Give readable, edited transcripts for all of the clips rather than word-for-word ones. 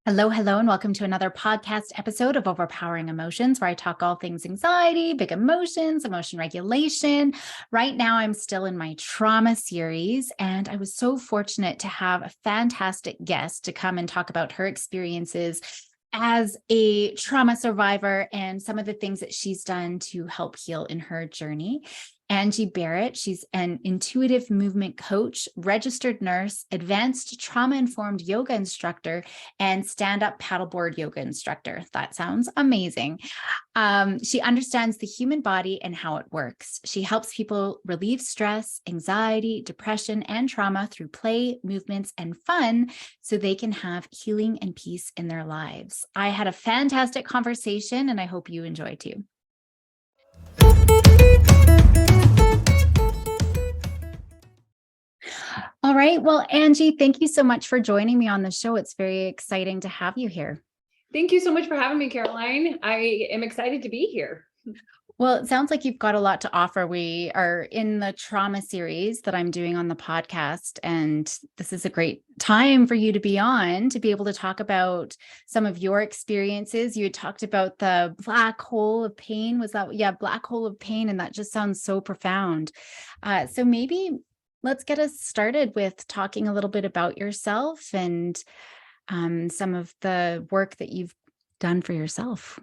Hello, hello, and welcome to another podcast episode of Overpowering Emotions, where I talk all things anxiety, big emotions, emotion regulation. Right now, I'm still in my trauma series, and I was so fortunate to have a fantastic guest to come and talk about her experiences as a trauma survivor and some of the things that she's done to help heal in her journey. Angie Berret, she's an intuitive movement coach, registered nurse, advanced trauma-informed yoga instructor, and stand-up paddleboard yoga instructor. That sounds amazing. She understands the human body and how it works. She helps people relieve stress, anxiety, depression, and trauma through play, movements, and fun so they can have healing and peace in their lives. I had a fantastic conversation, and I hope you enjoy too. All right. Well, Angie, thank you so much for joining me on the show. It's very exciting to have you here. Thank you so much for having me, Caroline. I am excited to be here. Well, it sounds like you've got a lot to offer. We are in the trauma series that I'm doing on the podcast, and this is a great time for you to be on to be able to talk about some of your experiences. You had talked about the black hole of pain. Was that, yeah, black hole of pain. And that just sounds so profound. So maybe let's get us started with talking a little bit about yourself and some of the work that you've done for yourself.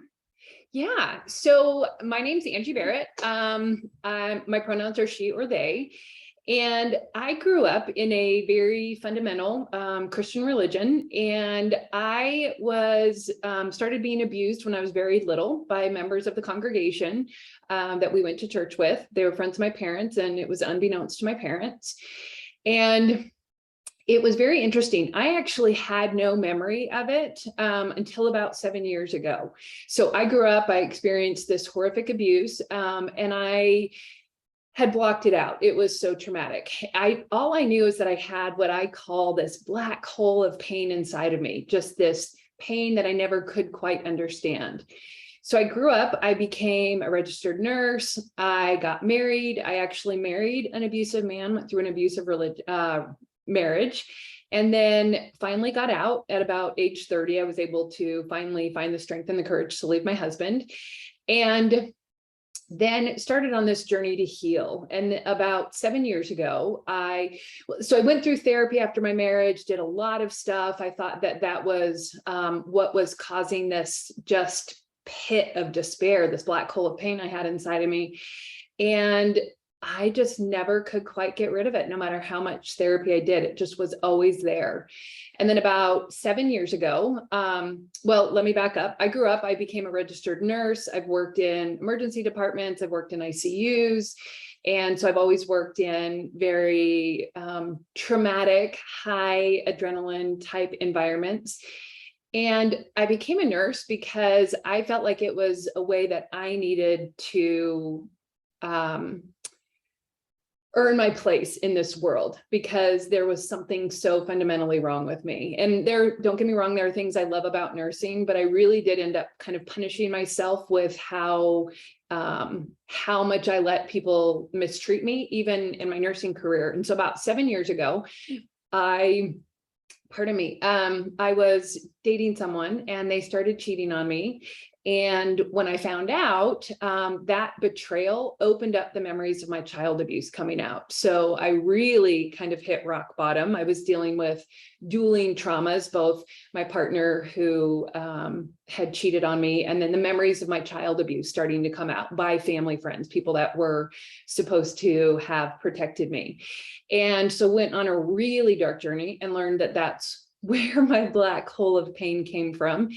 Yeah. So my name's Angie Berret. My pronouns are she or they. And I grew up in a very fundamental Christian religion. And I was started being abused when I was very little by members of the congregation that we went to church with. They were friends of my parents, and it was unbeknownst to my parents. And it was very interesting. I actually had no memory of it until about 7 years ago. So I grew up, I experienced this horrific abuse, and I had blocked it out. It was so traumatic. All I knew is that I had what I call this black hole of pain inside of me, just this pain that I never could quite understand. So I grew up, I became a registered nurse. I got married. I actually married an abusive man, went through an abusive marriage, and then finally got out at about age 30. I was able to finally find the strength and the courage to leave my husband, and then started on this journey to heal. And about 7 years ago, I went through therapy after my marriage, did a lot of stuff. I thought that was what was causing this just pit of despair, this black hole of pain I had inside of me. And I just never could quite get rid of it. No matter how much therapy I did, it just was always there. And then about 7 years ago, well, let me back up. I grew up, I became a registered nurse. I've worked in emergency departments. I've worked in ICUs. And so I've always worked in very traumatic, high adrenaline type environments. And I became a nurse because I felt like it was a way that I needed to earn my place in this world, because there was something so fundamentally wrong with me. And don't get me wrong, there are things I love about nursing, but I really did end up kind of punishing myself with how much I let people mistreat me, even in my nursing career. And so about 7 years ago, I was dating someone and they started cheating on me. And when I found out, that betrayal opened up the memories of my child abuse coming out. So I really kind of hit rock bottom. I was dealing with dueling traumas, both my partner who had cheated on me, and then the memories of my child abuse starting to come out by family friends, people that were supposed to have protected me. And so went on a really dark journey and learned that that's where my black hole of pain came from,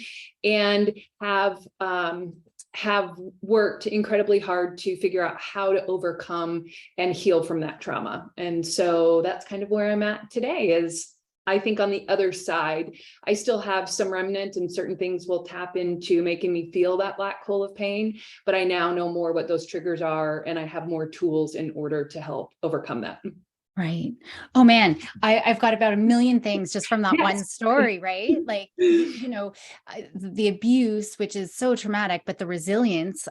and have worked incredibly hard to figure out how to overcome and heal from that trauma. And so that's kind of where I'm at today. Is I think on the other side, I still have some remnant, and certain things will tap into making me feel that black hole of pain, but I now know more what those triggers are, and I have more tools in order to help overcome that. Right. Oh man, I've got about a million things just from that Yes. one story, right? Like, the abuse, which is so traumatic, but the resilience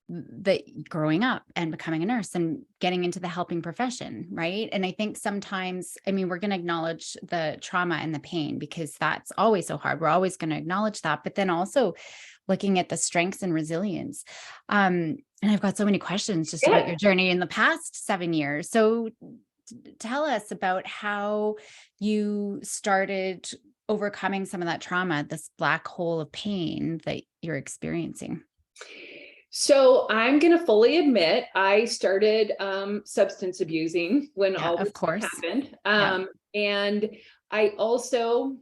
that growing up and becoming a nurse and getting into the helping profession, right? And I think sometimes, I mean, we're going to acknowledge the trauma and the pain because that's always so hard. We're always going to acknowledge that, but then also looking at the strengths and resilience. And I've got so many questions just about your journey in the past 7 years. So tell us about how you started overcoming some of that trauma, this black hole of pain that you're experiencing. So I'm going to fully admit I started substance abusing when all Of this course. happened. Yeah. And I also,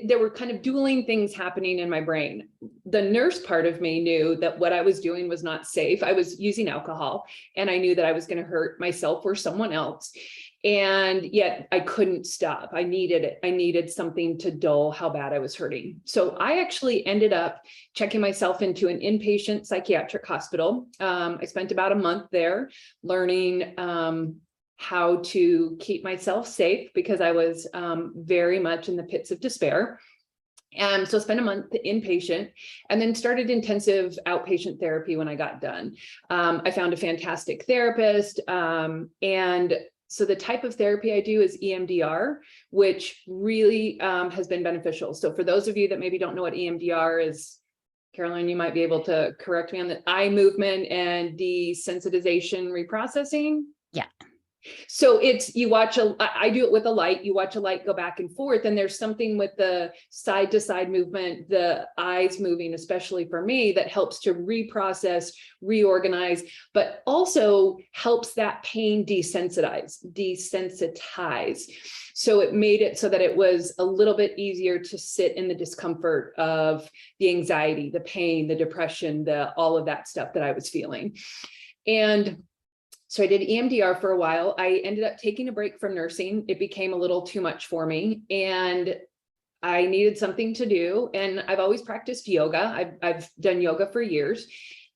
there were kind of dueling things happening in my brain. The nurse part of me knew that what I was doing was not safe. I was using alcohol, and I knew that I was going to hurt myself or someone else. And yet I couldn't stop. I needed it. I needed something to dull how bad I was hurting. So I actually ended up checking myself into an inpatient psychiatric hospital. I spent about a month there learning how to keep myself safe because I was very much in the pits of despair. And so spent a month inpatient and then started intensive outpatient therapy when I got done. I found a fantastic therapist, and so the type of therapy I do is EMDR, which really has been beneficial. So for those of you that maybe don't know what EMDR is, Caroline, you might be able to correct me on the eye movement and desensitization reprocessing. Yeah. So it's, I do it with a light, you watch a light go back and forth, and there's something with the side to side movement, the eyes moving, especially for me, that helps to reprocess, reorganize, but also helps that pain desensitize. So it made it so that it was a little bit easier to sit in the discomfort of the anxiety, the pain, the depression, all of that stuff that I was feeling. And so I did EMDR for a while. I ended up taking a break from nursing. It became a little too much for me, and I needed something to do. And I've always practiced yoga. I've done yoga for years.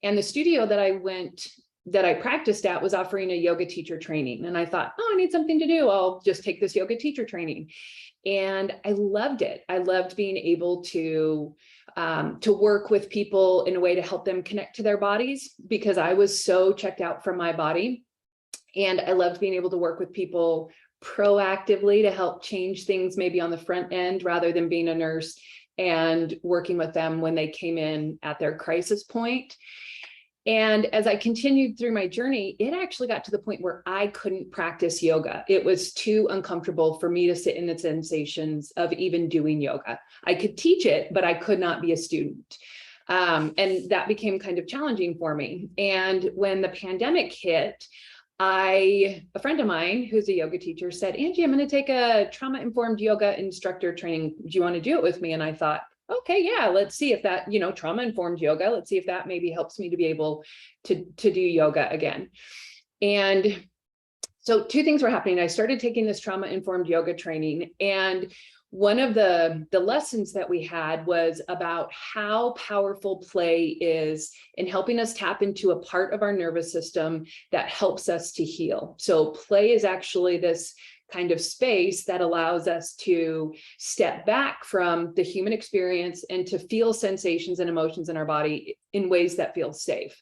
And the studio that I practiced at was offering a yoga teacher training. And I thought, oh, I need something to do. I'll just take this yoga teacher training. And I loved it. I loved being able to work with people in a way to help them connect to their bodies, because I was so checked out from my body. And I loved being able to work with people proactively to help change things maybe on the front end, rather than being a nurse and working with them when they came in at their crisis point. And as I continued through my journey, it actually got to the point where I couldn't practice yoga. It was too uncomfortable for me to sit in the sensations of even doing yoga. I could teach it, but I could not be a student. And that became kind of challenging for me. And when the pandemic hit, a friend of mine who's a yoga teacher said, Angie, I'm going to take a trauma-informed yoga instructor training. Do you want to do it with me? And I thought, okay, yeah, let's see if that, trauma-informed yoga, let's see if that maybe helps me to be able to do yoga again. And so two things were happening. I started taking this trauma-informed yoga training, and one of the lessons that we had was about how powerful play is in helping us tap into a part of our nervous system that helps us to heal. So play is actually this kind of space that allows us to step back from the human experience and to feel sensations and emotions in our body in ways that feel safe.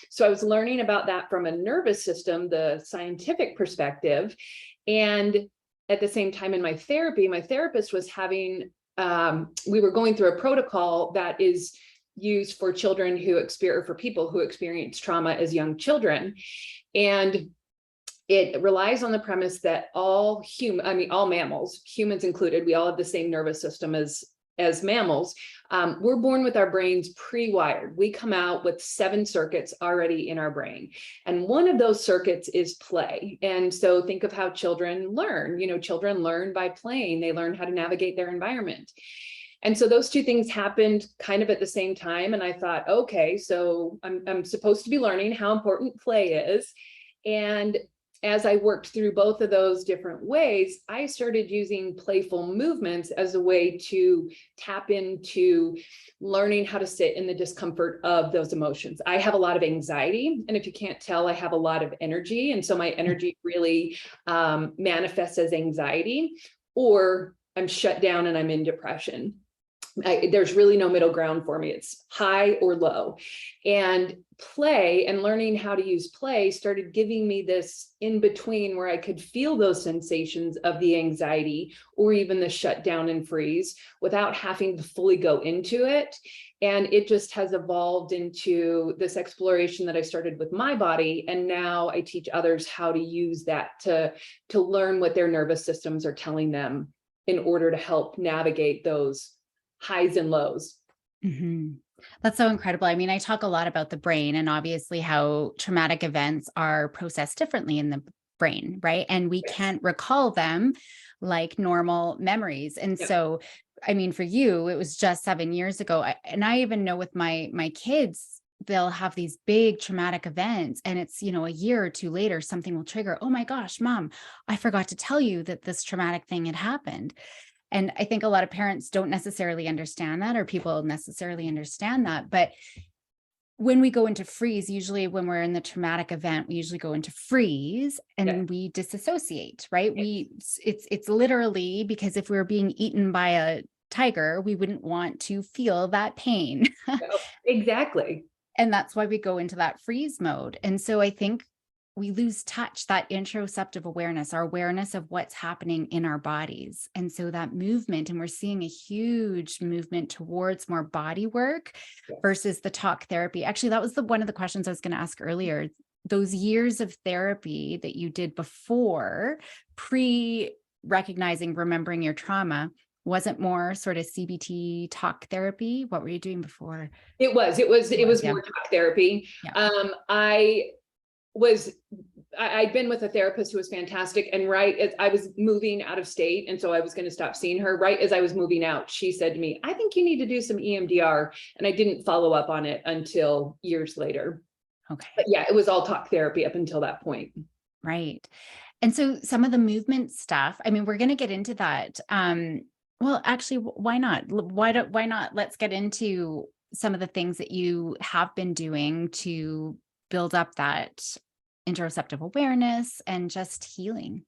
So I was learning about that from a nervous system, the scientific perspective. And at the same time in my therapy, my therapist was having, we were going through a protocol that is used for children for people who experience trauma as young children. And it relies on the premise that all mammals, humans included, we all have the same nervous system as mammals. We're born with our brains pre-wired. We come out with 7 circuits already in our brain. And one of those circuits is play. And so think of how children learn. Children learn by playing. They learn how to navigate their environment. And so those two things happened kind of at the same time. And I thought, okay, so I'm supposed to be learning how important play is. And as I worked through both of those different ways, I started using playful movements as a way to tap into learning how to sit in the discomfort of those emotions. I have a lot of anxiety, and if you can't tell, I have a lot of energy. And so my energy really manifests as anxiety, or I'm shut down and I'm in depression. there's really no middle ground for me. It's high or low. And play and learning how to use play started giving me this in between where I could feel those sensations of the anxiety or even the shutdown and freeze without having to fully go into it. And it just has evolved into this exploration that I started with my body. And now I teach others how to use that to learn what their nervous systems are telling them in order to help navigate those highs and lows. Mm-hmm. That's so incredible. I mean, I talk a lot about the brain and obviously how traumatic events are processed differently in the brain, right? And we can't recall them like normal memories. And so, I mean, for you, it was just 7 years ago. And I even know with my kids, they'll have these big traumatic events and it's, a year or two later, something will trigger, oh my gosh, mom, I forgot to tell you that this traumatic thing had happened. And I think a lot of parents don't necessarily understand that, or people necessarily understand that. But when we go into freeze, usually when we're in the traumatic event, we usually go into freeze and we disassociate, right? It's literally because if we were being eaten by a tiger, we wouldn't want to feel that pain. Exactly. And that's why we go into that freeze mode. And so I think we lose touch, that interoceptive awareness, our awareness of what's happening in our bodies. And so that movement, and we're seeing a huge movement towards more body work versus the talk therapy. Actually, that was one of the questions I was going to ask earlier. Those years of therapy that you did before, pre-recognizing, remembering your trauma, wasn't more sort of CBT talk therapy? What were you doing before? It was more talk therapy. Yeah. I'd been with a therapist who was fantastic. And right as I was moving out of state, and so I was going to stop seeing her, right as I was moving out, she said to me, I think you need to do some EMDR. And I didn't follow up on it until years later. Okay. But yeah, it was all talk therapy up until that point. Right. And so some of the movement stuff, I mean, we're going to get into that. Well, actually, why not? Why not? Let's get into some of the things that you have been doing to build up that interoceptive awareness and just healing.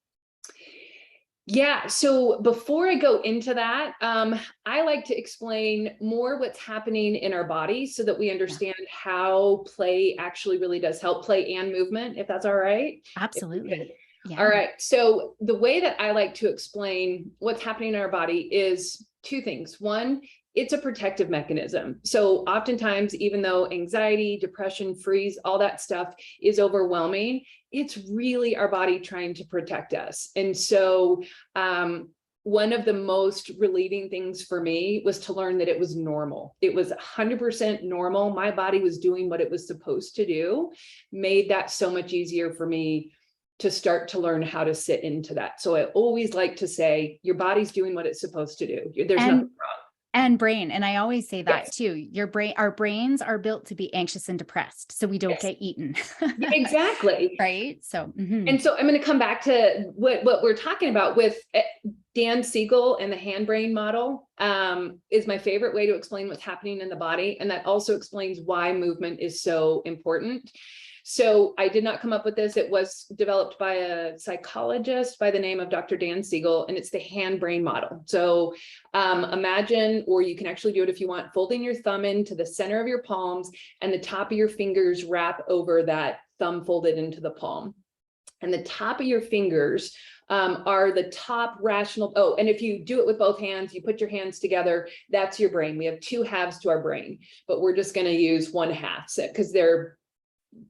Yeah. So before I go into that, I like to explain more what's happening in our body so that we understand how play actually really does help, play and movement, if that's all right. Absolutely. Yeah. All right. So the way that I like to explain what's happening in our body is two things. One, it's a protective mechanism. So oftentimes, even though anxiety, depression, freeze, all that stuff is overwhelming, it's really our body trying to protect us. And so one of the most relieving things for me was to learn that it was normal. It was 100% normal. My body was doing what it was supposed to do, made that so much easier for me to start to learn how to sit into that. So I always like to say, your body's doing what it's supposed to do. There's nothing wrong. And brain. And I always say that too. Our brains are built to be anxious and depressed, so we don't get eaten. Exactly. Right. So, and so I'm going to come back to what we're talking about with Dan Siegel and the hand brain model is my favorite way to explain what's happening in the body. And that also explains why movement is so important. So I did not come up with this. It was developed by a psychologist by the name of Dr. Dan Siegel, and it's the hand brain model. So imagine, or you can actually do it if you want, folding your thumb into the center of your palms and the top of your fingers wrap over that thumb folded into the palm. And the top of your fingers are the top rational. Oh, and if you do it with both hands, you put your hands together, that's your brain. We have two halves to our brain, but we're just going to use one half because they're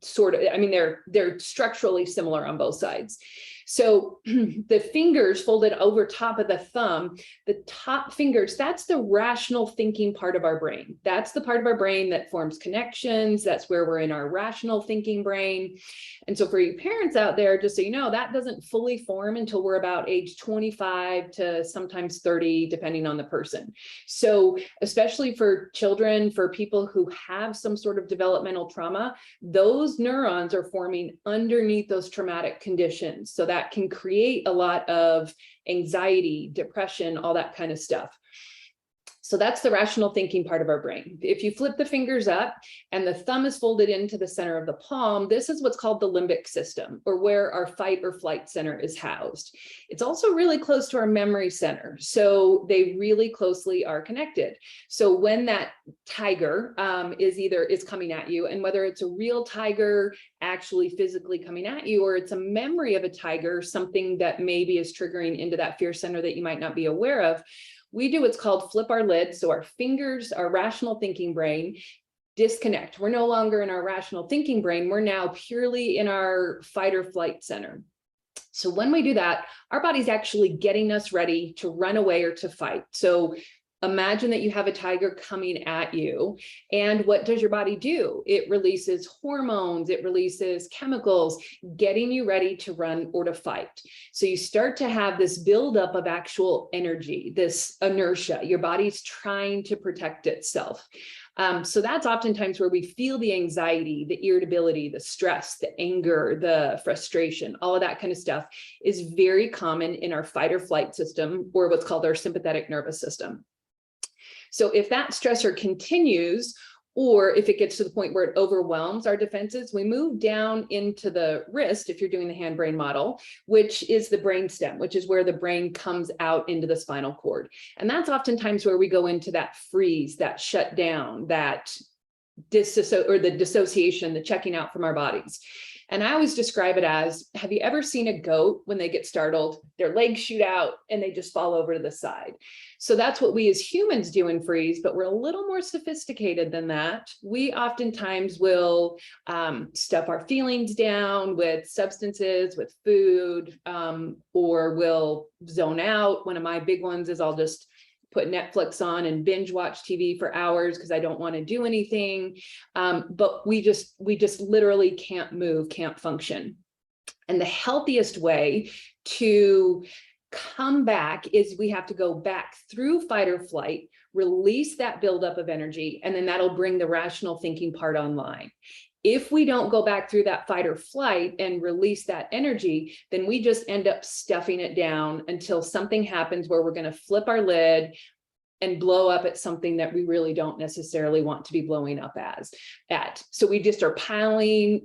sort of, I mean, they're structurally similar on both sides. So the fingers folded over top of the thumb, the top fingers, that's the rational thinking part of our brain. That's the part of our brain that forms connections. That's where we're in our rational thinking brain. And so for you parents out there, just so you know, that doesn't fully form until we're about age 25 to sometimes 30, depending on the person. So especially for children, for people who have some sort of developmental trauma, those neurons are forming underneath those traumatic conditions. So that can create a lot of anxiety, depression, all that kind of stuff. So that's the rational thinking part of our brain. If you flip the fingers up and the thumb is folded into the center of the palm, this is what's called the limbic system, or where our fight or flight center is housed. It's also really close to our memory center. So they really closely are connected. So when that tiger is coming at you, and whether it's a real tiger actually physically coming at you, or it's a memory of a tiger, something that maybe is triggering into that fear center that you might not be aware of, we do what's called flip our lid. So our fingers, our rational thinking brain, disconnect. We're no longer in our rational thinking brain. We're now purely in our fight or flight center. So when we do that, our body's actually getting us ready to run away or to fight. So imagine that you have a tiger coming at you, and what does your body do? It releases hormones, it releases chemicals, getting you ready to run or to fight. So you start to have this buildup of actual energy, this inertia. Your body's trying to protect itself. So that's oftentimes where we feel the anxiety, the irritability, the stress, the anger, the frustration, all of that kind of stuff is very common in our fight or flight system, or what's called our sympathetic nervous system. So if that stressor continues, or if it gets to the point where it overwhelms our defenses, we move down into the wrist, if you're doing the hand-brain model, which is the brainstem, which is where the brain comes out into the spinal cord. And that's oftentimes where we go into that freeze, that shutdown, that the dissociation, the checking out from our bodies. And I always describe it as, have you ever seen a goat when they get startled, their legs shoot out and they just fall over to the side? So that's what we as humans do in freeze, but we're a little more sophisticated than that. We oftentimes will stuff our feelings down with substances, with food, or we'll zone out. One of my big ones is I'll just put Netflix on and binge watch TV for hours because I don't want to do anything. But we just literally can't move, can't function. And the healthiest way to come back is we have to go back through fight or flight, release that buildup of energy, and then that'll bring the rational thinking part online. If we don't go back through that fight or flight and release that energy, then we just end up stuffing it down until something happens where we're going to flip our lid and blow up at something that we really don't necessarily want to be blowing up at. So we just are piling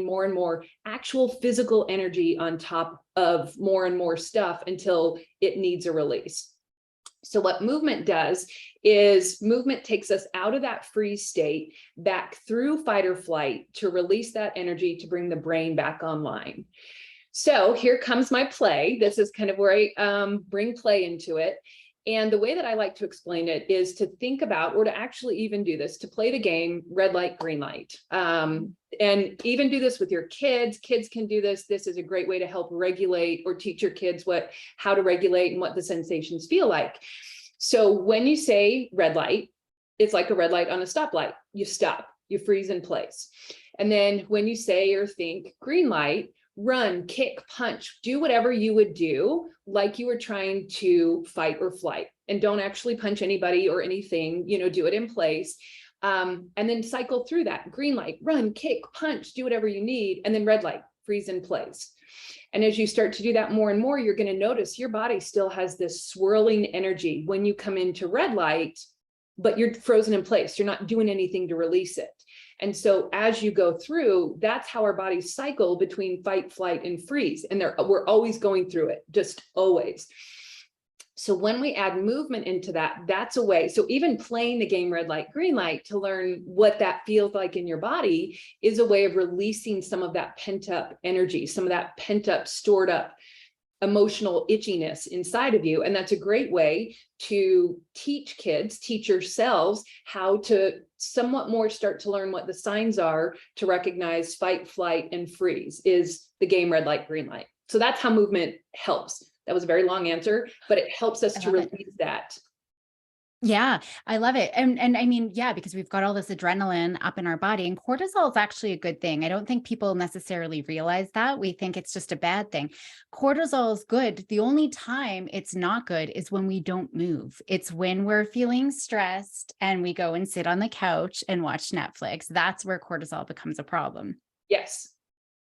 more and more actual physical energy on top of more and more stuff until it needs a release. So what movement does is movement takes us out of that freeze state, back through fight or flight to release that energy to bring the brain back online. So here comes my play. This is kind of where I bring play into it. And the way that I like to explain it is to think about, or to actually even do this, to play the game red light, green light. And even do this with your kids. Kids can do this. This is a great way to help regulate or teach your kids how to regulate and what the sensations feel like. So when you say red light, it's like a red light on a stoplight. You stop, you freeze in place. And then when you say or think green light, run, kick, punch, do whatever you would do like you were trying to fight or flight, and don't actually punch anybody or anything, do it in place. And then cycle through that. Green light, run, kick, punch, do whatever you need. And then red light, freeze in place. And as you start to do that more and more, you're going to notice your body still has this swirling energy when you come into red light, but you're frozen in place. You're not doing anything to release it. And so as you go through, that's how our bodies cycle between fight, flight, and freeze. And we're always going through it, just always. So when we add movement into that, that's a way. So even playing the game red light, green light to learn what that feels like in your body is a way of releasing some of that pent up energy, some of that pent up, stored up emotional itchiness inside of you. And that's a great way to teach kids, teach yourselves how to somewhat more start to learn what the signs are to recognize fight, flight, and freeze is the game red light, green light. So that's how movement helps. That was a very long answer, but it helps us to release that. Yeah, I love it. And I mean, yeah, because we've got all this adrenaline up in our body, and cortisol is actually a good thing. I don't think people necessarily realize that. We think it's just a bad thing. Cortisol is good. The only time it's not good is when we don't move. It's when we're feeling stressed and we go and sit on the couch and watch Netflix. That's where cortisol becomes a problem. Yes.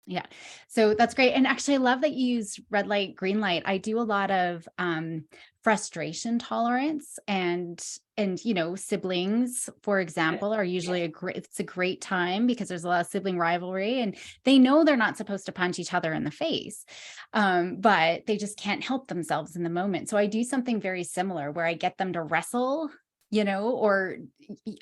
Yeah. So that's great. And actually, I love that you use red light, green light. I do a lot of frustration tolerance, and siblings, for example, are usually it's a great time because there's a lot of sibling rivalry and they know they're not supposed to punch each other in the face. But they just can't help themselves in the moment. So I do something very similar where I get them to wrestle, or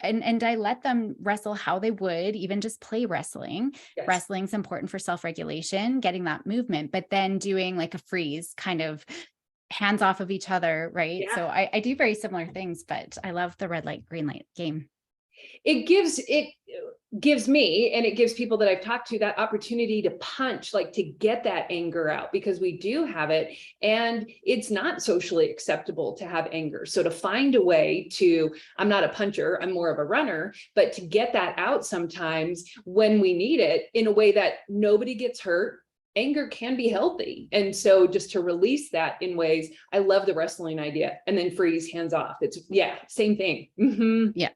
and I let them wrestle how they would, even just play wrestling. Yes. Wrestling's important for self-regulation, getting that movement, but then doing like a freeze, kind of hands off of each other, right? Yeah. So I do very similar things, but I love the red light, green light game. It gives me, and it gives people that I've talked to, that opportunity to punch, like to get that anger out, because we do have it and it's not socially acceptable to have anger. So to find a way to, I'm not a puncher, I'm more of a runner, but to get that out sometimes when we need it in a way that nobody gets hurt. Anger can be healthy. And so just to release that in ways, I love the wrestling idea. And then freeze, hands off. It's same thing. Mm-hmm. Yeah.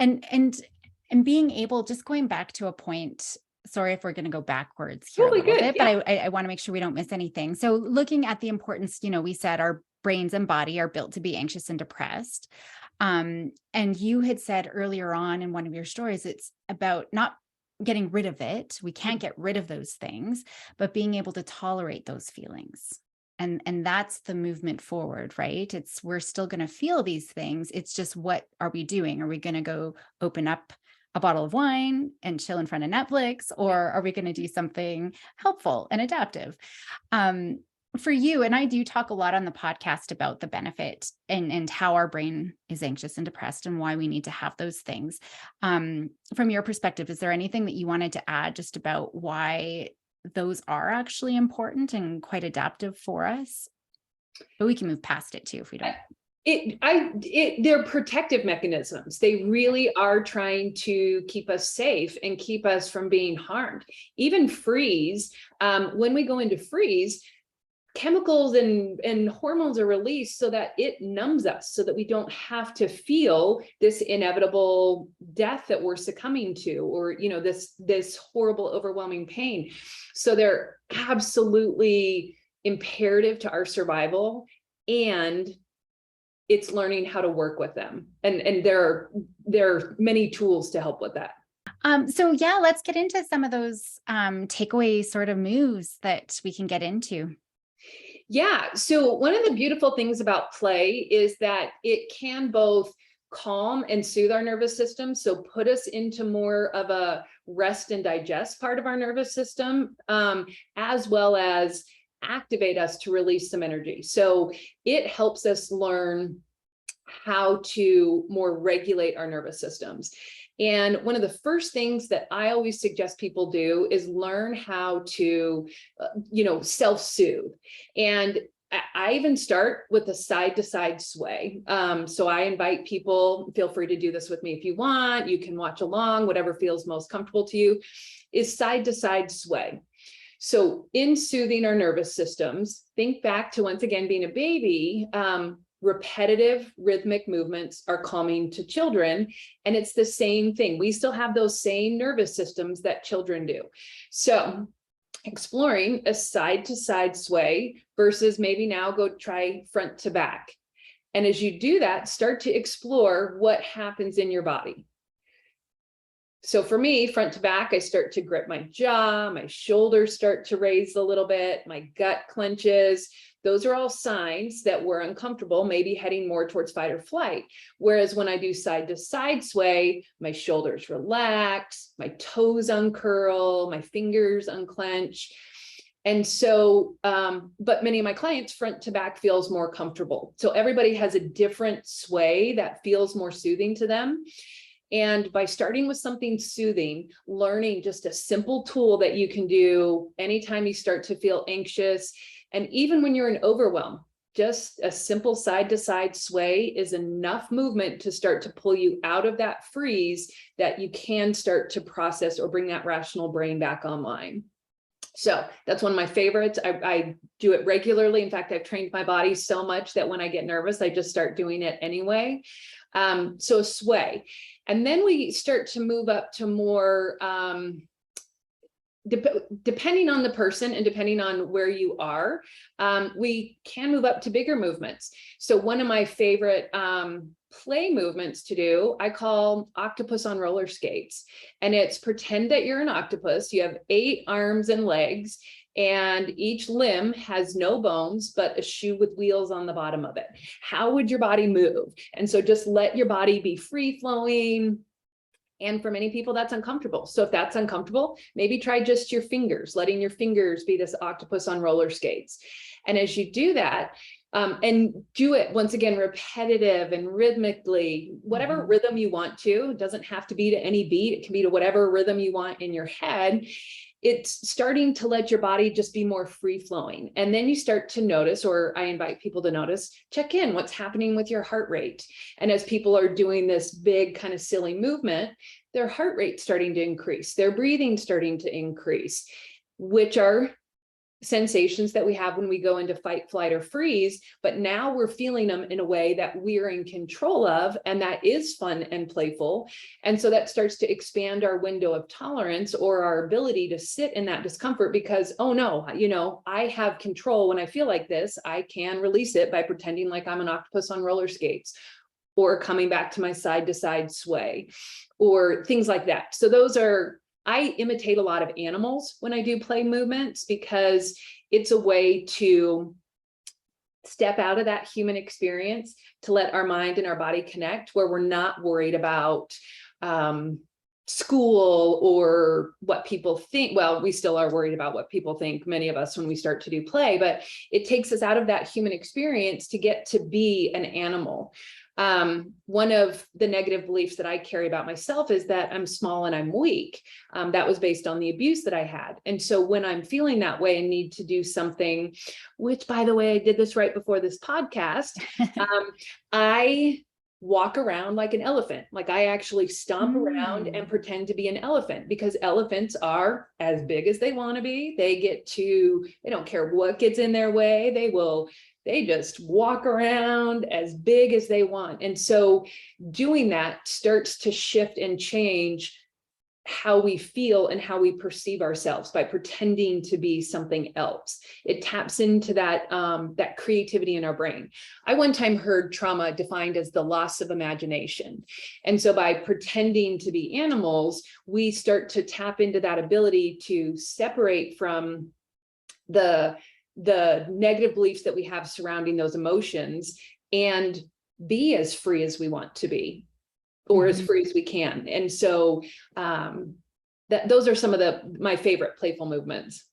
And being able, just going back to a point, sorry if we're going to go backwards here Totally a little good. bit, but I want to make sure we don't miss anything. So looking at the importance, we said our brains and body are built to be anxious and depressed. And you had said earlier on in one of your stories, it's about not getting rid of it. We can't get rid of those things, but being able to tolerate those feelings. And that's the movement forward, right? We're still going to feel these things. It's just, what are we doing? Are we going to go open up a bottle of wine and chill in front of Netflix, or are we going to do something helpful and adaptive? For you, and I do talk a lot on the podcast about the benefit and how our brain is anxious and depressed and why we need to have those things. From your perspective, is there anything that you wanted to add just about why those are actually important and quite adaptive for us? But we can move past it too if we don't. They're protective mechanisms. They really are trying to keep us safe and keep us from being harmed. Even freeze, when we go into freeze, chemicals and hormones are released so that it numbs us, so that we don't have to feel this inevitable death that we're succumbing to, or this horrible, overwhelming pain. So they're absolutely imperative to our survival, and it's learning how to work with them. And there are many tools to help with that. So yeah, let's get into some of those takeaway sort of moves that we can get into. Yeah. So one of the beautiful things about play is that it can both calm and soothe our nervous system. So put us into more of a rest and digest part of our nervous system, as well as activate us to release some energy. So it helps us learn how to more regulate our nervous systems. And one of the first things that I always suggest people do is learn how to, self-soothe. And I even start with a side-to-side sway. So I invite people, feel free to do this with me if you want. You can watch along, whatever feels most comfortable to you, is side-to-side sway. So in soothing our nervous systems, think back to, once again, being a baby. Repetitive rhythmic movements are calming to children. And it's the same thing. We still have those same nervous systems that children do. So exploring a side to side sway versus maybe now go try front to back. And as you do that, start to explore what happens in your body. So for me, front to back, I start to grip my jaw, my shoulders start to raise a little bit, my gut clenches. Those are all signs that we're uncomfortable, maybe heading more towards fight or flight. Whereas when I do side to side sway, my shoulders relax, my toes uncurl, my fingers unclench. And so, but many of my clients, front to back feels more comfortable. So everybody has a different sway that feels more soothing to them. And by starting with something soothing, learning just a simple tool that you can do anytime you start to feel anxious, and even when you're in overwhelm, just a simple side to side sway is enough movement to start to pull you out of that freeze, that you can start to process or bring that rational brain back online. So that's one of my favorites. I do it regularly. In fact, I've trained my body so much that when I get nervous, I just start doing it anyway. So sway. And then we start to move up to more depending on the person and depending on where you are, we can move up to bigger movements. So one of my favorite play movements to do, I call octopus on roller skates. And it's pretend that you're an octopus. You have 8 arms and legs, and each limb has no bones, but a shoe with wheels on the bottom of it. How would your body move? And so just let your body be free flowing. And for many people, that's uncomfortable. So if that's uncomfortable, maybe try just your fingers, letting your fingers be this octopus on roller skates. And as you do that, and do it once again, repetitive and rhythmically, whatever rhythm you want to. It doesn't have to be to any beat. It can be to whatever rhythm you want in your head. It's starting to let your body just be more free flowing. And then you start to notice, or I invite people to notice, check in what's happening with your heart rate. And as people are doing this big kind of silly movement, their heart rate starting to increase, their breathing starting to increase, which are sensations that we have when we go into fight, flight, or freeze, but now we're feeling them in a way that we're in control of, and that is fun and playful. And so that starts to expand our window of tolerance, or our ability to sit in that discomfort, because, oh no, I have control. When I feel like this, I can release it by pretending like I'm an octopus on roller skates, or coming back to my side to side sway, or things like that. So I imitate a lot of animals when I do play movements, because it's a way to step out of that human experience, to let our mind and our body connect, where we're not worried about school or what people think. Well, we still are worried about what people think, many of us, when we start to do play, but it takes us out of that human experience to get to be an animal. One of the negative beliefs that I carry about myself is that I'm small and I'm weak. That was based on the abuse that I had. And so when I'm feeling that way and need to do something, which, by the way, I did this right before this podcast, I walk around like an elephant. Like I actually stomp around and pretend to be an elephant, because elephants are as big as they want to be. They don't care what gets in their way. They just walk around as big as they want. And so doing that starts to shift and change how we feel and how we perceive ourselves by pretending to be something else. It taps into that creativity in our brain. I one time heard trauma defined as the loss of imagination. And so by pretending to be animals, we start to tap into that ability to separate from the negative beliefs that we have surrounding those emotions, and be as free as we want to be, or as free as we can. And so those are some of my favorite playful movements.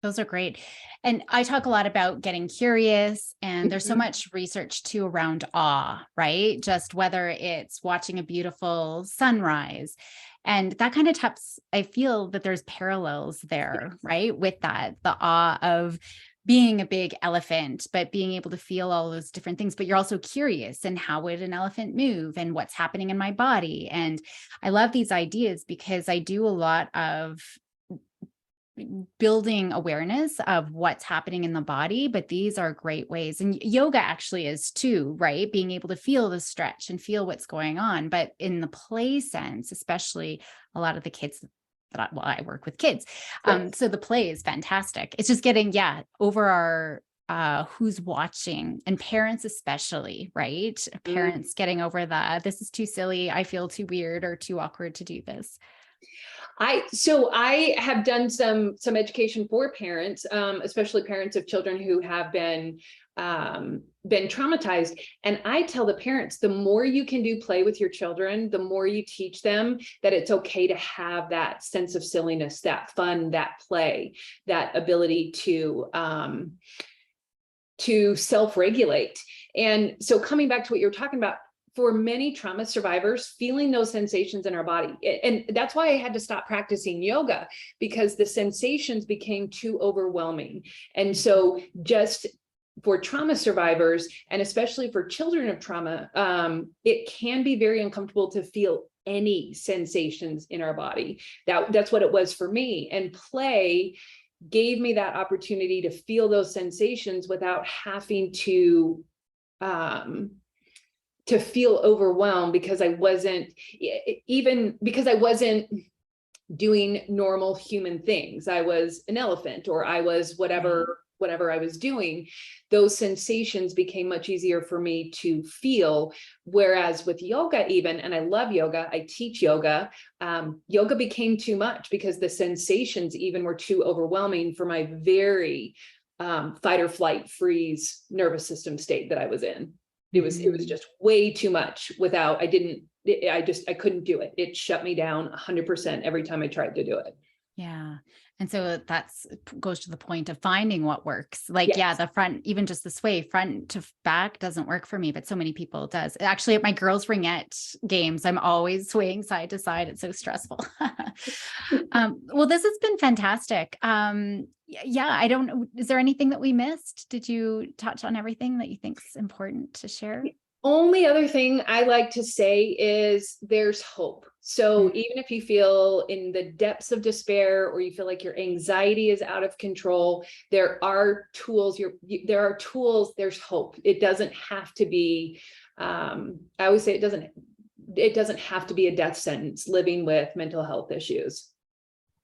Those are great. And I talk a lot about getting curious, and there's so much research too around awe, right? Just whether it's watching a beautiful sunrise, and that kind of taps, I feel that there's parallels there, right? With that, the awe of being a big elephant, but being able to feel all those different things, but you're also curious, and how would an elephant move, and what's happening in my body? And I love these ideas, because I do a lot of building awareness of what's happening in the body, but these are great ways. And yoga actually is too, right? Being able to feel the stretch and feel what's going on, but in the play sense, especially a lot of the kids that I work with kids. So the play is fantastic. It's just getting, over our who's watching, and parents especially, right? Parents getting over this is too silly. I feel too weird or too awkward to do this. I have done some education for parents, especially parents of children who have been traumatized. And I tell the parents, the more you can do play with your children, the more you teach them that it's okay to have that sense of silliness, that fun, that play, that ability to self-regulate. And so coming back to what you're talking about, for many trauma survivors, feeling those sensations in our body. And that's why I had to stop practicing yoga, because the sensations became too overwhelming. And so just for trauma survivors, and especially for children of trauma, it can be very uncomfortable to feel any sensations in our body. That's what it was for me. And play gave me that opportunity to feel those sensations without having to feel overwhelmed, because I wasn't doing normal human things. I was an elephant, or I was whatever I was doing. Those sensations became much easier for me to feel. Whereas with yoga, even, and I love yoga, I teach yoga, yoga became too much because the sensations even were too overwhelming for my very fight or flight freeze nervous system state that I was in. It was just way too much without, I couldn't do it. It shut me down 100% every time I tried to do it. Yeah. And so goes to the point of finding what works. Like, Yes. yeah, the front, even just the sway front to back doesn't work for me, but so many people it does. Actually, at my girls' ringette games, I'm always swaying side to side. It's so stressful. Well, this has been fantastic. Yeah, I don't know. Is there anything that we missed? Did you touch on everything that you think is important to share? Only other thing I like to say is there's hope. So even if you feel in the depths of despair, or you feel like your anxiety is out of control, there are tools, there's hope. It doesn't have to be, I always say it doesn't have to be a death sentence living with mental health issues.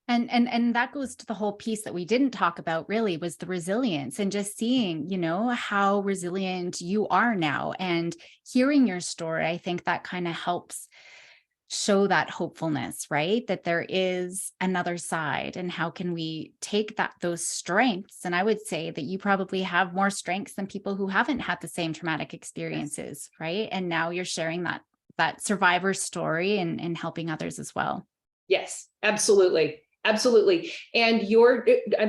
And that goes to the whole piece that we didn't talk about really, was the resilience, and just seeing, how resilient you are now, and hearing your story. I think that kind of helps show that hopefulness, right? That there is another side, and how can we take those strengths? And I would say that you probably have more strengths than people who haven't had the same traumatic experiences, right? And now you're sharing that survivor story and helping others as well. Yes, absolutely. Absolutely. And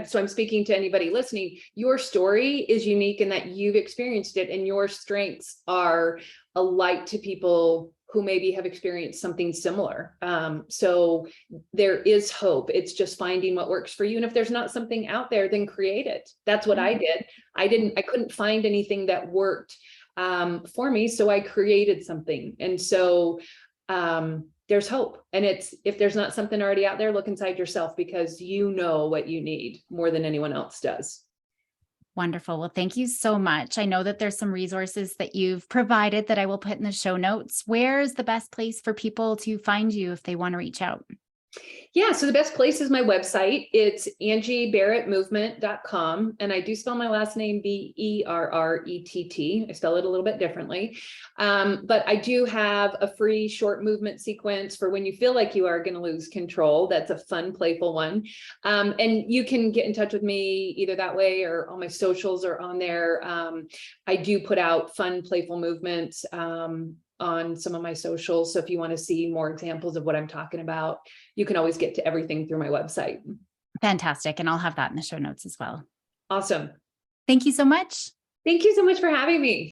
so I'm speaking to anybody listening, your story is unique in that you've experienced it, and your strengths are a light to people who maybe have experienced something similar. So there is hope. It's just finding what works for you. And if there's not something out there, then create it. That's what I did. I couldn't find anything that worked for me. So I created something. And so, there's hope. And if there's not something already out there, look inside yourself, because you know what you need more than anyone else does. Wonderful. Well, thank you so much. I know that there's some resources that you've provided that I will put in the show notes. Where's the best place for people to find you if they want to reach out? Yeah, so the best place is my website. It's angieberretmovement.com. And I do spell my last name Berrett. I spell it a little bit differently. But I do have a free short movement sequence for when you feel like you are going to lose control. That's a fun, playful one. And you can get in touch with me either that way, or all my socials are on there. I do put out fun, playful movements on some of my socials. So if you want to see more examples of what I'm talking about, you can always get to everything through my website. Fantastic. And I'll have that in the show notes as well. Awesome. Thank you so much. Thank you so much for having me.